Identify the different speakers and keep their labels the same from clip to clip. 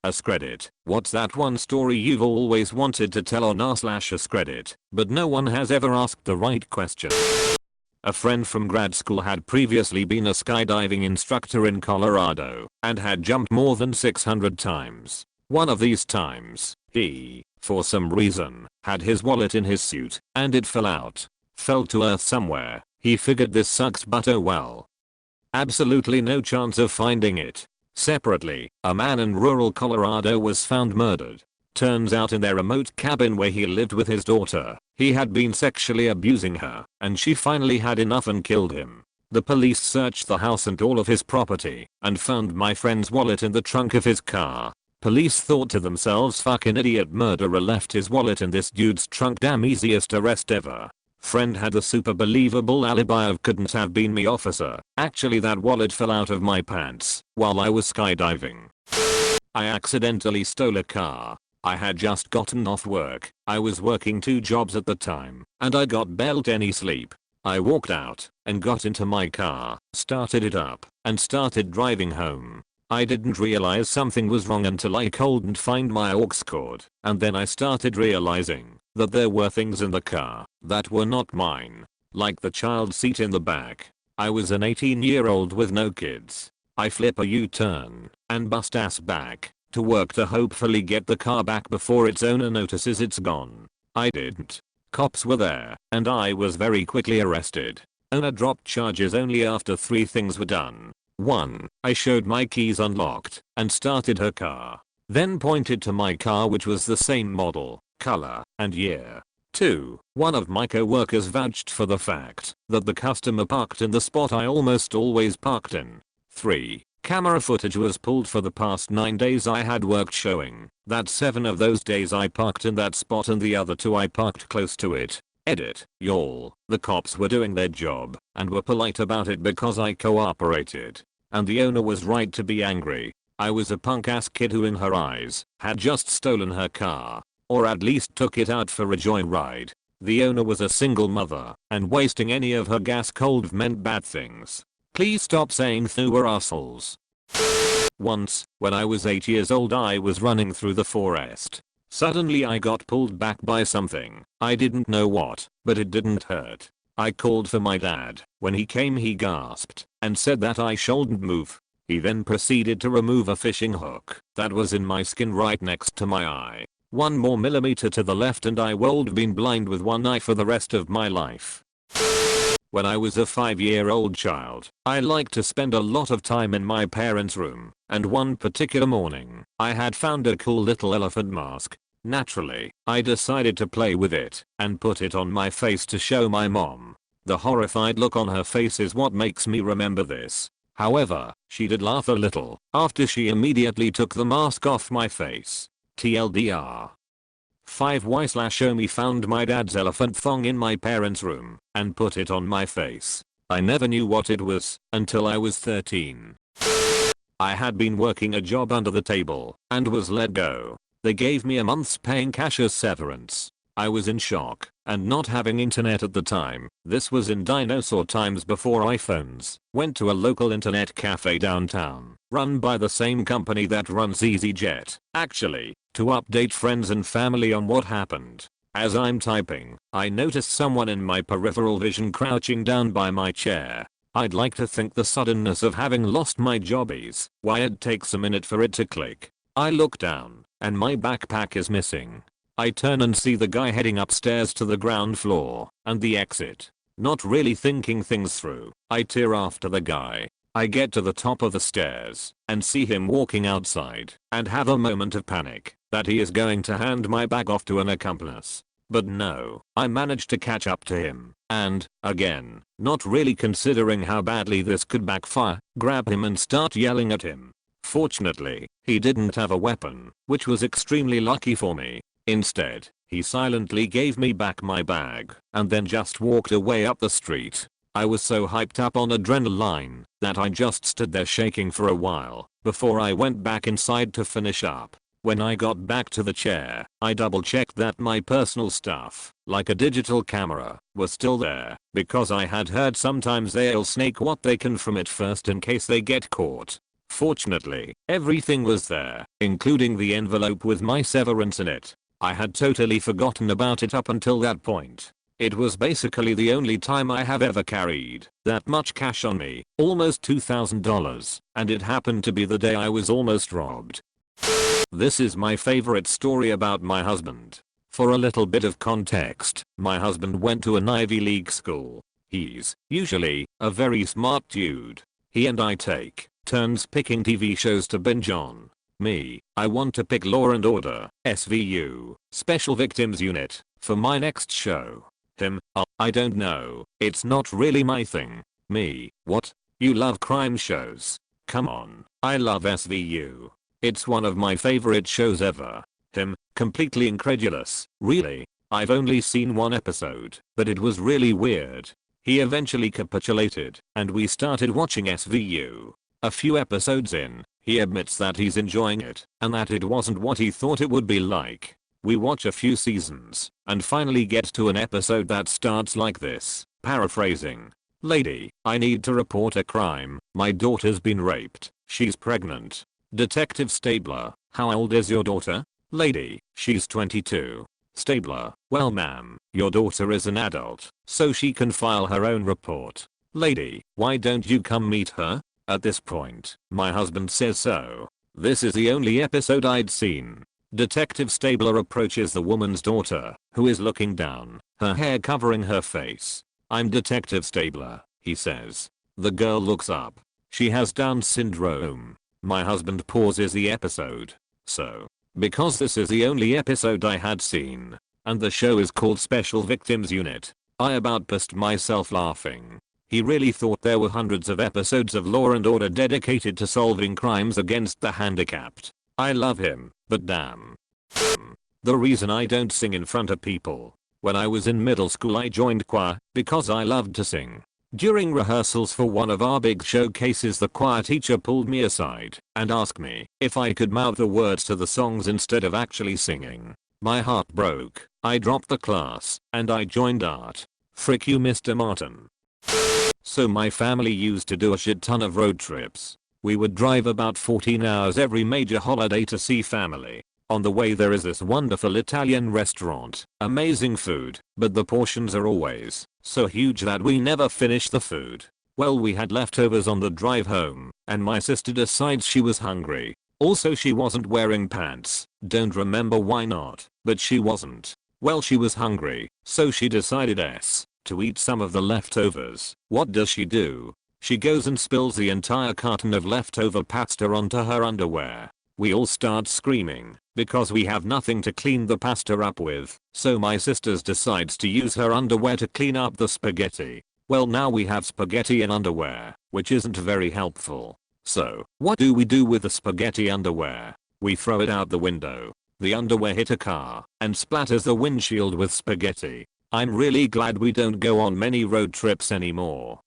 Speaker 1: AskReddit. What's that one story you've always wanted to tell on r/AskReddit, but no one has ever asked the right question? A friend from grad school had previously been a skydiving instructor in Colorado and had jumped more than 600 times. One of these times, he, for some reason, had his wallet in his suit and it fell out. Fell to earth somewhere. He figured this sucks, but oh well. Absolutely no chance of finding it. Separately, a man in rural Colorado was found murdered. Turns out in their remote cabin where he lived with his daughter, he had been sexually abusing her, and she finally had enough and killed him. The police searched the house and all of his property, and found my friend's wallet in the trunk of his car. Police thought to themselves, fucking idiot murderer left his wallet in this dude's trunk, damn easiest arrest ever. Friend had a super believable alibi of couldn't have been me, officer. Actually that wallet fell out of my pants while I was skydiving. I accidentally stole a car. I had just gotten off work. I was working 2 jobs at the time and I got barely any sleep. I walked out and got into my car, started it up and started driving home. I didn't realize something was wrong until I couldn't find my aux cord, and then I started realizing that there were things in the car that were not mine, like the child seat in the back. I was an 18-year-old with no kids. I flip a U-turn and bust ass back to work to hopefully get the car back before its owner notices it's gone. I didn't. Cops were there and I was very quickly arrested. Owner dropped charges only after 3 things were done. 1. I showed my keys unlocked and started her car. Then pointed to my car, which was the same model, color, and year. 2. One of my co-workers vouched for the fact that the customer parked in the spot I almost always parked in. 3. Camera footage was pulled for the past 9 days I had worked, showing that 7 of those days I parked in that spot and the other 2 I parked close to it. Edit. Y'all, the cops were doing their job and were polite about it because I cooperated. And the owner was right to be angry. I was a punk ass kid who in her eyes had just stolen her car, or at least took it out for a joyride. The owner was a single mother and wasting any of her gas cold meant bad things. Please stop saying they were assholes. Once, when I was 8 years old, I was running through the forest. Suddenly I got pulled back by something. I didn't know what, but it didn't hurt. I called for my dad. When he came he gasped and said that I shouldn't move. He then proceeded to remove a fishing hook that was in my skin right next to my eye. 1 more millimeter to the left and I would have been blind with one eye for the rest of my life. When I was a 5-year-old child, I liked to spend a lot of time in my parents' room, and one particular morning, I had found a cool little elephant mask. Naturally, I decided to play with it and put it on my face to show my mom. The horrified look on her face is what makes me remember this. However, she did laugh a little after she immediately took the mask off my face. TLDR. 5y/Omi found my dad's elephant thong in my parents' room and put it on my face. I never knew what it was until I was 13. I had been working a job under the table and was let go. They gave me a month's paying cash as severance. I was in shock, and not having internet at the time, this was in dinosaur times before iPhones, went to a local internet cafe downtown, run by the same company that runs EasyJet, actually, to update friends and family on what happened. As I'm typing, I noticed someone in my peripheral vision crouching down by my chair. I'd like to think the suddenness of having lost my job is why it takes a minute for it to click. I look down, and my backpack is missing. I turn and see the guy heading upstairs to the ground floor and the exit. Not really thinking things through, I tear after the guy. I get to the top of the stairs and see him walking outside and have a moment of panic that he is going to hand my bag off to an accomplice. But no, I managed to catch up to him and, again, not really considering how badly this could backfire, grab him and start yelling at him. Fortunately, he didn't have a weapon, which was extremely lucky for me. Instead, he silently gave me back my bag and then just walked away up the street. I was so hyped up on adrenaline that I just stood there shaking for a while before I went back inside to finish up. When I got back to the chair, I double checked that my personal stuff, like a digital camera, was still there because I had heard sometimes they'll snake what they can from it first in case they get caught. Fortunately, everything was there, including the envelope with my severance in it. I had totally forgotten about it up until that point. It was basically the only time I have ever carried that much cash on me, almost $2,000, and it happened to be the day I was almost robbed. This is my favorite story about my husband. For a little bit of context, my husband went to an Ivy League school. He's usually a very smart dude. He and I take turns picking TV shows to binge on. Me, I want to pick Law and Order, SVU, Special Victims Unit, for my next show. Him, I don't know, it's not really my thing. Me, what? You love crime shows? Come on, I love SVU. It's one of my favorite shows ever. Him, completely incredulous, really? I've only seen one episode, but it was really weird. He eventually capitulated, and we started watching SVU. A few episodes in, he admits that he's enjoying it, and that it wasn't what he thought it would be like. We watch a few seasons, and finally get to an episode that starts like this, paraphrasing. Lady, I need to report a crime. My daughter's been raped. She's pregnant. Detective Stabler, how old is your daughter? Lady, she's 22. Stabler, well ma'am, your daughter is an adult, so she can file her own report. Lady, why don't you come meet her? At this point, my husband says so. This is the only episode I'd seen. Detective Stabler approaches the woman's daughter, who is looking down, her hair covering her face. I'm Detective Stabler, he says. The girl looks up. She has Down syndrome. My husband pauses the episode. So, because this is the only episode I had seen, and the show is called Special Victims Unit, I about pissed myself laughing. He really thought there were hundreds of episodes of Law and Order dedicated to solving crimes against the handicapped. I love him, but damn. The reason I don't sing in front of people. When I was in middle school I joined choir because I loved to sing. During rehearsals for one of our big showcases the choir teacher pulled me aside and asked me if I could mouth the words to the songs instead of actually singing. My heart broke. I dropped the class and I joined art. Frick you Mr. Martin. So my family used to do a shit ton of road trips. We would drive about 14 hours every major holiday to see family. On the way there is this wonderful Italian restaurant. Amazing food, but the portions are always so huge that we never finish the food. Well, we had leftovers on the drive home, and my sister decides she was hungry. Also she wasn't wearing pants. Don't remember why not, but she wasn't. Well, she was hungry, so she decided to eat some of the leftovers. What does she do? She goes and spills the entire carton of leftover pasta onto her underwear. We all start screaming because we have nothing to clean the pasta up with, so my sister decides to use her underwear to clean up the spaghetti. Well, now we have spaghetti in underwear, which isn't very helpful. So, what do we do with the spaghetti underwear? We throw it out the window. The underwear hit a car and splatters the windshield with spaghetti. I'm really glad we don't go on many road trips anymore.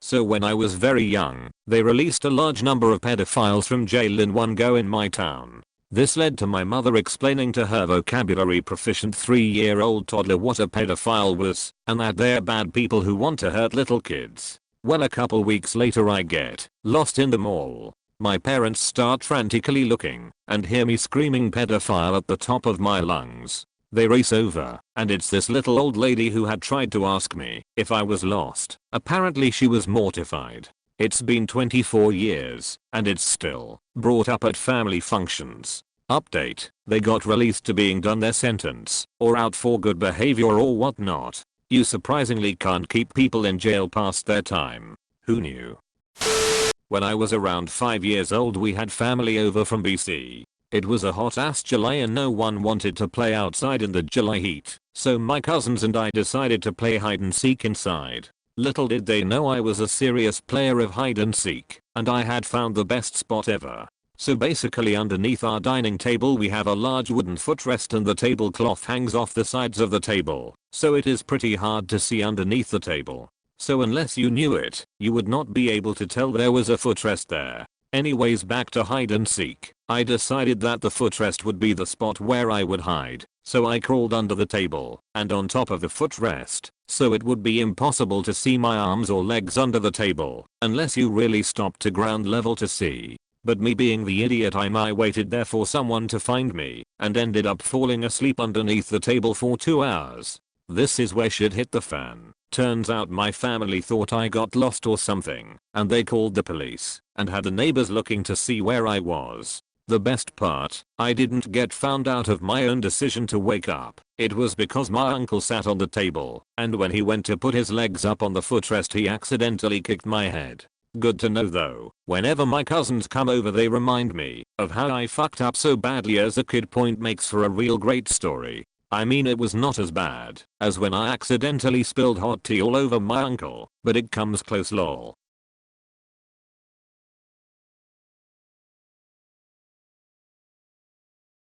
Speaker 1: So when I was very young, they released a large number of pedophiles from jail in one go in my town. This led to my mother explaining to her vocabulary proficient 3-year-old toddler what a pedophile was, and that they're bad people who want to hurt little kids. Well, a couple weeks later I get lost in the mall. My parents start frantically looking and hear me screaming pedophile at the top of my lungs. They race over, and it's this little old lady who had tried to ask me if I was lost. Apparently she was mortified. It's been 24 years, and it's still brought up at family functions. Update, they got released to being done their sentence, or out for good behavior or whatnot. You surprisingly can't keep people in jail past their time. Who knew? When I was around 5 years old we had family over from BC. It was a hot ass July and no one wanted to play outside in the July heat, so my cousins and I decided to play hide and seek inside. Little did they know I was a serious player of hide and seek, and I had found the best spot ever. So basically underneath our dining table we have a large wooden footrest and the tablecloth hangs off the sides of the table, so it is pretty hard to see underneath the table. So unless you knew it, you would not be able to tell there was a footrest there. Anyways, back to hide and seek. I decided that the footrest would be the spot where I would hide, so I crawled under the table and on top of the footrest, so it would be impossible to see my arms or legs under the table unless you really stopped to ground level to see. But me being the idiot I waited there for someone to find me and ended up falling asleep underneath the table for 2 hours. This is where shit hit the fan. Turns out my family thought I got lost or something, and they called the police and had the neighbors looking to see where I was. The best part, I didn't get found out of my own decision to wake up. It was because my uncle sat on the table, and when he went to put his legs up on the footrest he accidentally kicked my head. Good to know though, whenever my cousins come over they remind me of how I fucked up so badly as a kid. Point makes for a real great story. I mean, it was not as bad as when I accidentally spilled hot tea all over my uncle, but it comes close lol.